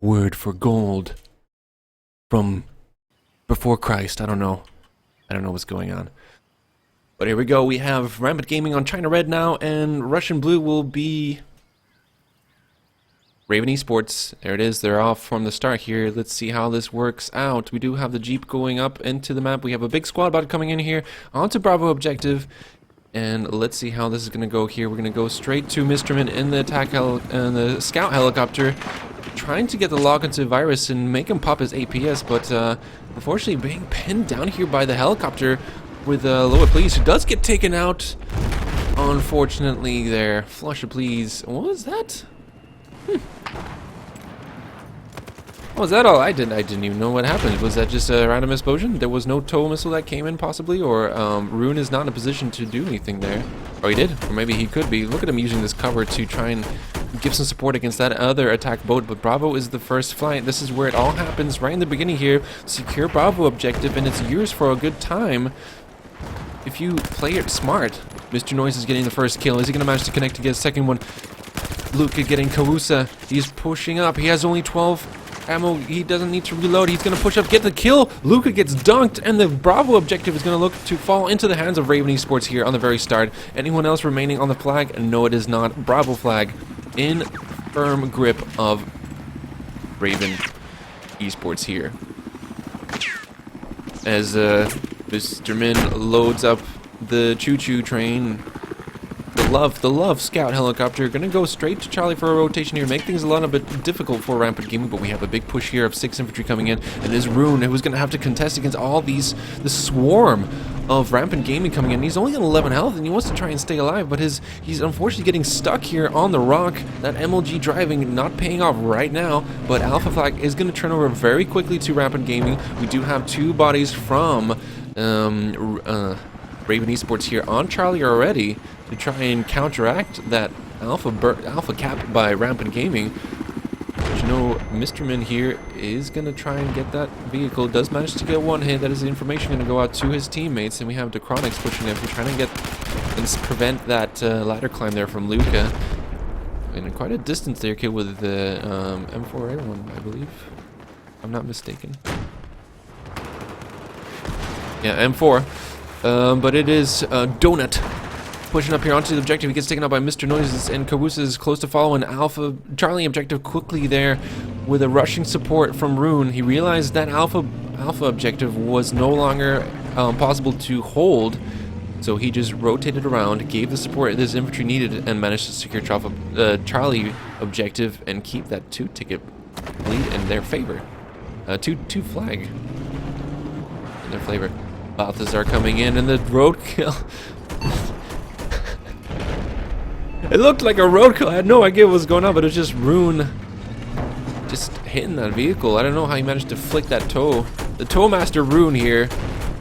word for gold from before Christ. I don't know. I don't know what's going on. But here we go. We have Rampant Gaming on China Red now, and Russian Blue will be RaVe Esports. There it is. They're off from the start here. Let's see how this works out. We do have the Jeep going up into the map. We have a big squad about coming in here onto Bravo objective. And let's see how this is going to go here. We're going to go straight to Mr. Min in the the scout helicopter, trying to get the lock into Virus and make him pop his APS, but unfortunately being pinned down here by the helicopter with Loa Please, who does get taken out. Unfortunately there. Flush of Please. What was that? Was that all? I didn't even know what happened. Was that just a random explosion? There was no tow missile that came in, possibly, or Rune is not in a position to do anything there. Or he did, or maybe he could be. Look at him using this cover to try and give some support against that other attack boat, but Bravo is the first flight. This is where it all happens, right in the beginning here. Secure Bravo objective, and it's yours for a good time if you play it smart. Mr. Noise is getting the first kill. Is he going to manage to connect to get a second one? Luca getting Kawusa. He's pushing up. He has only 12 ammo. He doesn't need to reload. He's going to push up, get the kill. Luca gets dunked, and the Bravo objective is going to look to fall into the hands of RaVe Esports here on the very start. Anyone else remaining on the flag? No, it is not. Bravo flag in firm grip of RaVe Esports here. As Mr. Min loads up the choo-choo train. The love scout helicopter gonna go straight to Charlie for a rotation here, make things a little bit difficult for Rampant Gaming, but we have a big push here of 6 infantry coming in, and there's Rune, who's gonna have to contest against all this swarm of Rampant Gaming coming in. He's only on 11 health, and he wants to try and stay alive, but he's unfortunately getting stuck here on the rock. That MLG driving not paying off right now, but Alpha Flag is gonna turn over very quickly to Rampant Gaming. We do have 2 bodies from RaVe Esports here on Charlie already to try and counteract that alpha cap by Rampant Gaming. But you know, Mr. Min here is going to try and get that vehicle. Does manage to get one hit. That is the information going to go out to his teammates. And we have Decronix pushing in for trying to get and prevent that ladder climb there from Luca. And quite a distance there, kid, with the M4A1, I believe. If I'm not mistaken. Yeah, M4. But it is Donut pushing up here onto the objective. He gets taken out by Mr. Noises, and Kawusa is close to following Alpha Charlie objective quickly there with a rushing support from Rune. He realized that Alpha objective was no longer possible to hold, so he just rotated around, gave the support this infantry needed, and managed to secure Charlie objective and keep that 2-ticket lead in their favor. Two flag in their favor. Balthazar coming in, and the roadkill. It looked like a roadkill. I had no idea what was going on, but it was just Rune just hitting that vehicle. I don't know how he managed to flick that tow. The tow master Rune here,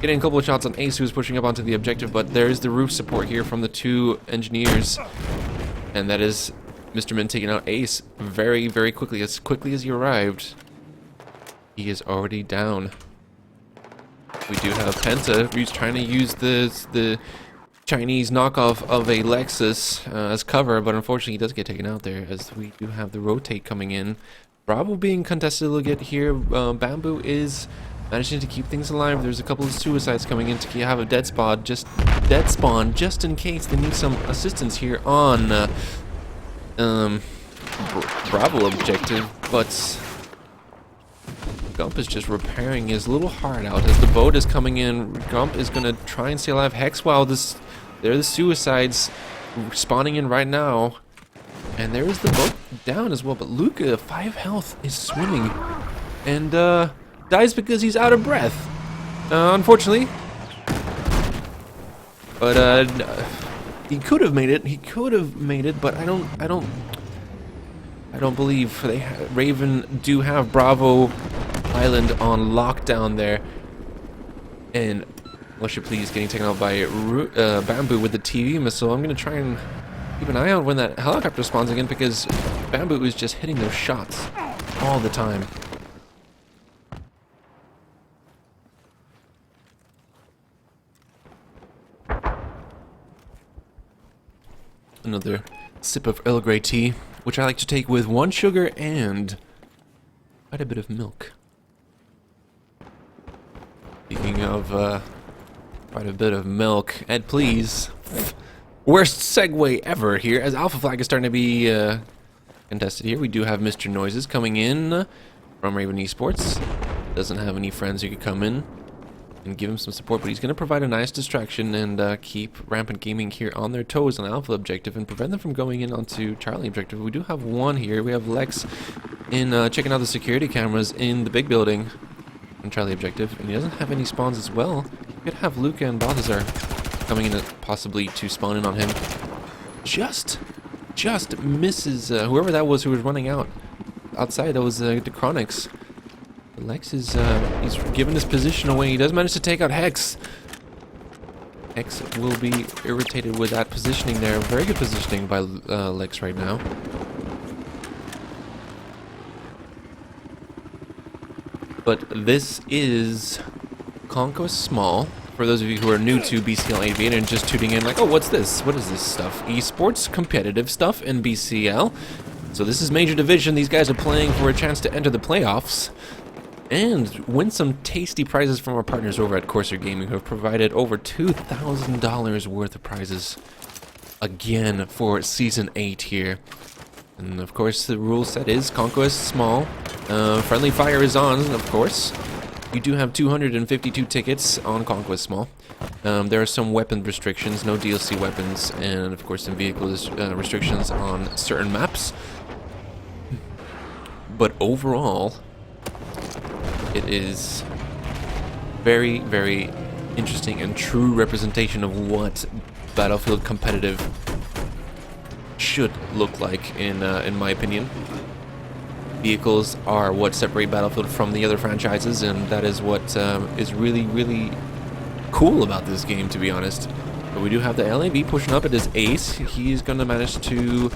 getting a couple of shots on Ace, who was pushing up onto the objective, but there's the roof support here from the 2 engineers. And that is Mr. Min taking out Ace very, very quickly. As quickly as he arrived, he is already down. We do have Penta, who's trying to use the Chinese knockoff of a Lexus as cover, but unfortunately he does get taken out there, as we do have the rotate coming in. Bravo being contested a little bit here. Bamboo is managing to keep things alive. There's a couple of suicides coming in to have a dead spawn, just in case they need some assistance here on Bravo objective, but Gump is just repairing his little heart out as the boat is coming in. Gump is going to try and stay alive. Hex, while there are the suicides spawning in right now. And there is the boat down as well. But Luca, 5 health, is swimming. And dies because he's out of breath. Unfortunately. But he could have made it. He could have made it, but I don't believe Raven do have Bravo Island on lockdown there. And Lusha Please getting taken out by Bamboo with the TV missile. I'm going to try and keep an eye out when that helicopter spawns again, because Bamboo is just hitting those shots all the time. Another sip of Earl Grey tea, which I like to take with 1 sugar and quite a bit of milk. Speaking of quite a bit of milk, Ed, please. Worst segue ever here, as Alpha Flag is starting to be contested here. We do have Mr. Noises coming in from RaVe Esports. Doesn't have any friends who could come in and give him some support, but he's going to provide a nice distraction and keep Rampant Gaming here on their toes on Alpha Objective and prevent them from going in onto Charlie Objective. We do have one here. We have Lex in checking out the security cameras in the big building on Charlie Objective, and he doesn't have any spawns as well. We could have Luca and Balthazar coming in possibly to spawn in on him. Just misses whoever that was who was running outside. That was the Chronics. Lex is he's given his position away. He does manage to take out Hex. Hex will be irritated with that positioning there. Very good positioning by Lex right now. But this is Conquest Small. For those of you who are new to BCL 88 and just tuning in like, oh, what's this? What is this stuff? Esports, competitive stuff in BCL. So this is Major Division. These guys are playing for a chance to enter the playoffs and win some tasty prizes from our partners over at Corsair Gaming, who have provided over $2,000 worth of prizes again for Season 8 here. And of course, the rule set is Conquest Small. Friendly fire is on, of course. You do have 252 tickets on Conquest Small. There are some weapon restrictions, no DLC weapons, and of course some vehicle restrictions on certain maps. But overall, it is very, very interesting and true representation of what Battlefield competitive should look like, in my opinion. Vehicles are what separate Battlefield from the other franchises, and that is what is really, really cool about this game, to be honest. But we do have the LAV pushing up. It is Ace. He's going to manage to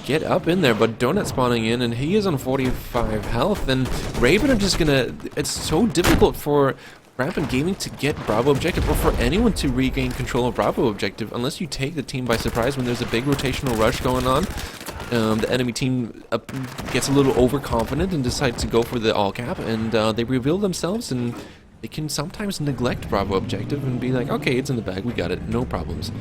get up in there, but Donut spawning in, and he is on 45 health, and Raven are just going to... It's so difficult for Rampant Gaming to get Bravo Objective, or for anyone to regain control of Bravo Objective, unless you take the team by surprise when there's a big rotational rush going on. The enemy team gets a little overconfident and decides to go for the all cap, and they reveal themselves, and they can sometimes neglect Bravo Objective and be like, okay, it's in the bag, we got it, no problems.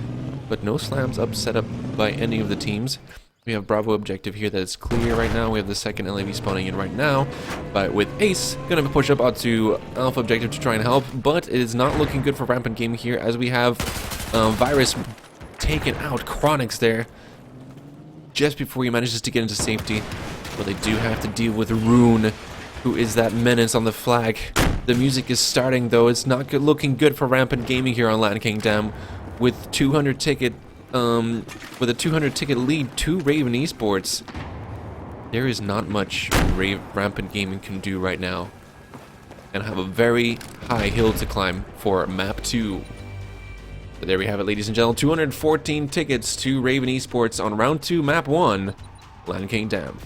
But no slams set up by any of the teams. We have Bravo Objective here that is clear right now. We have the second LAV spawning in right now, but with Ace gonna push up onto Alpha Objective to try and help, but it is not looking good for Rampant Gaming here, as we have Virus taken out Chronics there just before he manages to get into safety. But they do have to deal with Rune, who is that menace on the flag. The music is starting, though. It's not looking good for Rampant Gaming here on Land Kingdom, with 200 ticket, with a 200 ticket lead to RaVe Esports. There is not much Rampant Gaming can do right now, and have a very high hill to climb for map 2. But there we have it, ladies and gentlemen. 214 tickets to RaVe Esports on round 2, map 1, Land King Dam.